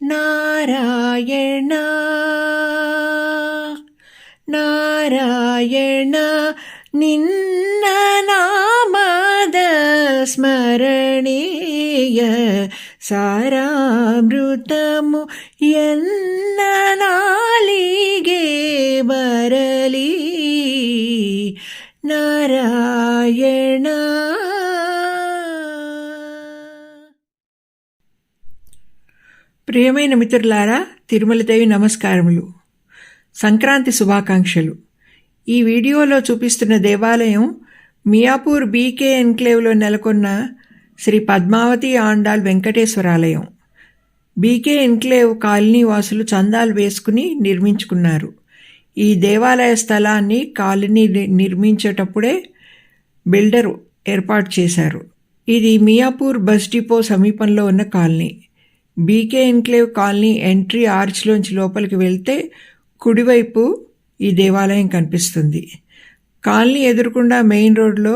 నారాయణ నారాయణ నిన్న నామద స్మరణీయ సారామృతము ఎన్న నాలిగే బరలి నారాయణ. ప్రియమైన మిత్రులారా, తిరుమలదేవి నమస్కారములు, సంక్రాంతి శుభాకాంక్షలు. ఈ వీడియోలో చూపిస్తున్న దేవాలయం మియాపూర్ బీకే ఎన్క్లేవ్లో నెలకొన్న శ్రీ పద్మావతి ఆండాళ్ వెంకటేశ్వరాలయం. బీకే ఎన్క్లేవ్ కాలనీ వాసులు చందాలు వేసుకుని నిర్మించుకున్నారు. ఈ దేవాలయ స్థలాన్ని కాలనీ నిర్మించేటప్పుడే బిల్డర్ ఏర్పాటు చేశారు. ఇది మియాపూర్ బస్ డిపో సమీపంలో ఉన్న colony. BK enclave colony entry ఆర్చ్లోంచి లోపలికి వెళ్తే కుడివైపు ఈ దేవాలయం కనిపిస్తుంది. కాలనీ ఎదురుకుండా మెయిన్ రోడ్లో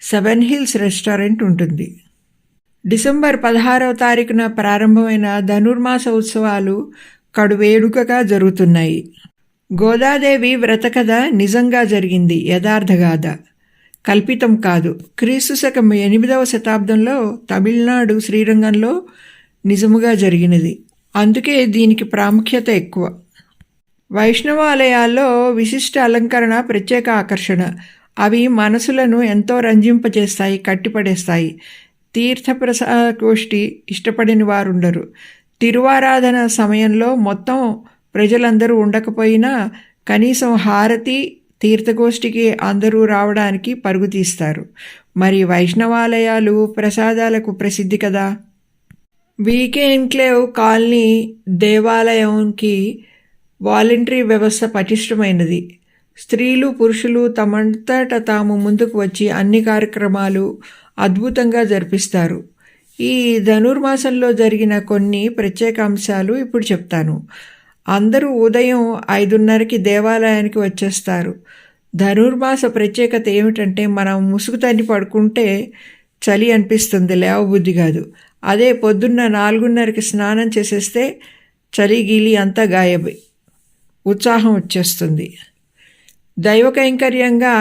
7 హిల్స్ రెస్టారెంట్ ఉంటుంది. డిసెంబర్ 16వ తారీఖున ప్రారంభమైన ధనుర్మాస ఉత్సవాలు కడువేడుకగా జరుగుతున్నాయి. గోదాదేవి వ్రతకథ నిజంగా జరిగింది, యథార్థగాథ, కల్పితం కాదు. క్రీస్తు శకం 8వ శతాబ్దంలో తమిళనాడు శ్రీరంగంలో నిజముగా జరిగినది. అందుకే దీనికి ప్రాముఖ్యత ఎక్కువ. వైష్ణవాలయాల్లో విశిష్ట అలంకరణ ప్రత్యేక ఆకర్షణ. అవి మనసులను ఎంతో రంజింపజేస్తాయి, కట్టిపడేస్తాయి. తీర్థప్రసాదగోష్ఠి ఇష్టపడిన వారుండరు. తిరువారాధన సమయంలో మొత్తం ప్రజలందరూ ఉండకపోయినా కనీసం హారతి తీర్థగోష్ఠికి అందరూ రావడానికి పరుగు తీస్తారు. మరి వైష్ణవాలయాలు ప్రసాదాలకు ప్రసిద్ధి కదా. బీకే ఎన్క్లేవ్ కాలనీ దేవాలయంకి వాలంటరీ వ్యవస్థ పటిష్టమైనది. స్త్రీలు పురుషులు తమంతట తాము ముందుకు వచ్చి అన్ని కార్యక్రమాలు అద్భుతంగా జరిపిస్తారు. ఈ ధనుర్మాసంలో జరిగిన కొన్ని ప్రత్యేక అంశాలు ఇప్పుడు చెప్తాను. అందరూ ఉదయం 5:30కి దేవాలయానికి వచ్చేస్తారు. ధనుర్మాస ప్రత్యేకత ఏమిటంటే మనం ముసుగు తన్ని పడుకుంటే చలి అనిపిస్తుంది, లేవబుద్ధి కాదు. అదే పొద్దున్న 4:30కి స్నానం చేసేస్తే చలి గీలి అంతా గాయబై ఉత్సాహం వచ్చేస్తుంది. దైవ కైంకర్యంగా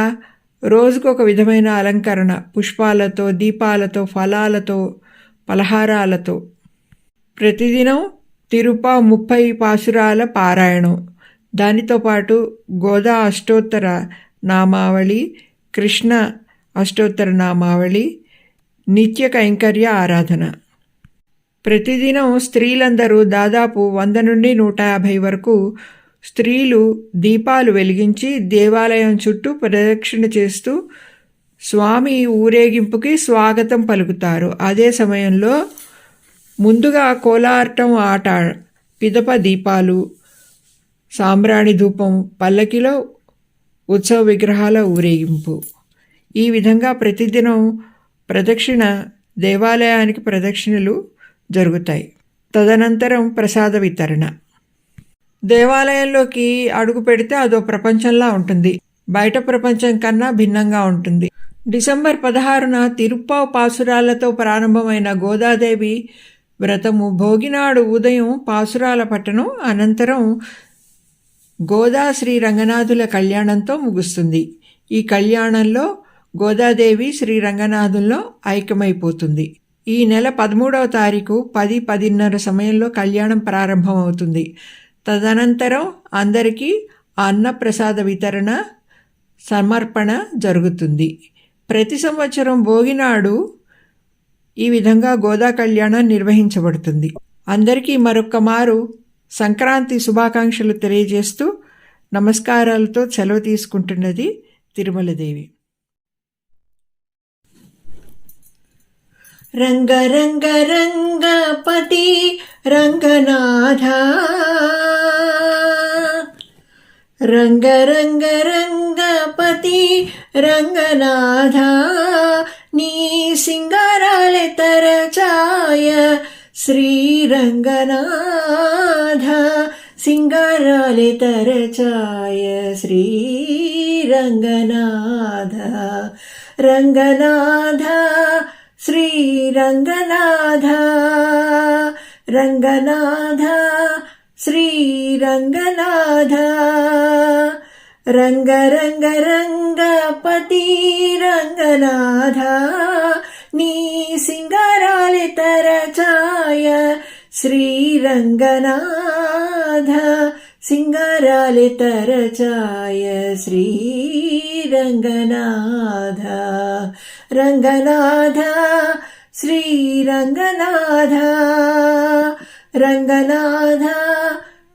రోజుకొక విధమైన అలంకరణ, పుష్పాలతో, దీపాలతో, ఫలాలతో, పలహారాలతో. ప్రతిదినం తిరుప 30 పాసురాల పారాయణం. దానితో పాటు గోదా అష్టోత్తర నామావళి, కృష్ణ అష్టోత్తర నామావళి, నిత్య కైంకర్య ఆరాధన. ప్రతిదినం స్త్రీలందరూ దాదాపు 100 నుండి 150 వరకు స్త్రీలు దీపాలు వెలిగించి దేవాలయం చుట్టూ ప్రదక్షిణ చేస్తూ స్వామి ఊరేగింపుకి స్వాగతం పలుకుతారు. అదే సమయంలో ముందుగా కోలాటం ఆట, పిదప దీపాలు, సాంబ్రాణి ధూపం, పల్లకిలో ఉత్సవ విగ్రహాల ఊరేగింపు. ఈ విధంగా ప్రతిదినం ప్రదక్షిణ, దేవాలయానికి ప్రదక్షిణలు జరుగుతాయి. తదనంతరం ప్రసాద వితరణ. దేవాలయంలోకి అడుగు పెడితే అదో ప్రపంచంలా ఉంటుంది. బయట ప్రపంచం కన్నా భిన్నంగా ఉంటుంది. డిసెంబర్ 16న తిరుప్పావు పాసురాలతో ప్రారంభమైన గోదాదేవి వ్రతము భోగినాడు ఉదయం పాసురాల పట్టణం, అనంతరం గోదా శ్రీ రంగనాథుల కళ్యాణంతో ముగుస్తుంది. ఈ కళ్యాణంలో గోదాదేవి శ్రీ రంగనాథుల్లో ఐక్యమైపోతుంది. ఈ నెల 13వ తారీఖు 10-10:30 సమయంలో కళ్యాణం ప్రారంభమవుతుంది. తదనంతరం అందరికీ అన్నప్రసాద వితరణ, సమర్పణ జరుగుతుంది. ప్రతి సంవత్సరం భోగినాడు ఈ విధంగా గోదా కళ్యాణం నిర్వహించబడుతుంది. అందరికీ మరొక్క మారు సంక్రాంతి శుభాకాంక్షలు తెలియజేస్తూ నమస్కారాలతో సెలవు తీసుకుంటున్నది తిరుమలదేవి. రంగ రంగ రంగపతి రంగనాథ, రంగ రంగ రంగపతి రంగనాథ, నీ సింగారాలే తరచాయ శ్రీరంగనాథ, సింగారాలే తరచాయ శ్రీరంగనాథ, రంగనాథ శ్రీరంగనాథ, రంగనాథ శ్రీరంగనాథ రంగ రంగ రంగపతి రంగనాథ నీ సింగారాలి తరచాయ శ్రీరంగనాథ సింగారాలి తరచాయ శ్రీరంగనాథ రంగనాథ శ్రీరంగనాథ రంగనాథ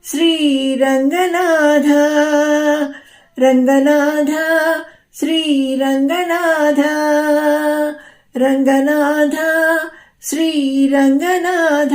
శ్రీరంగనాథ రంగనాథ శ్రీరంగనాథ రంగనాథ శ్రీరంగనాథ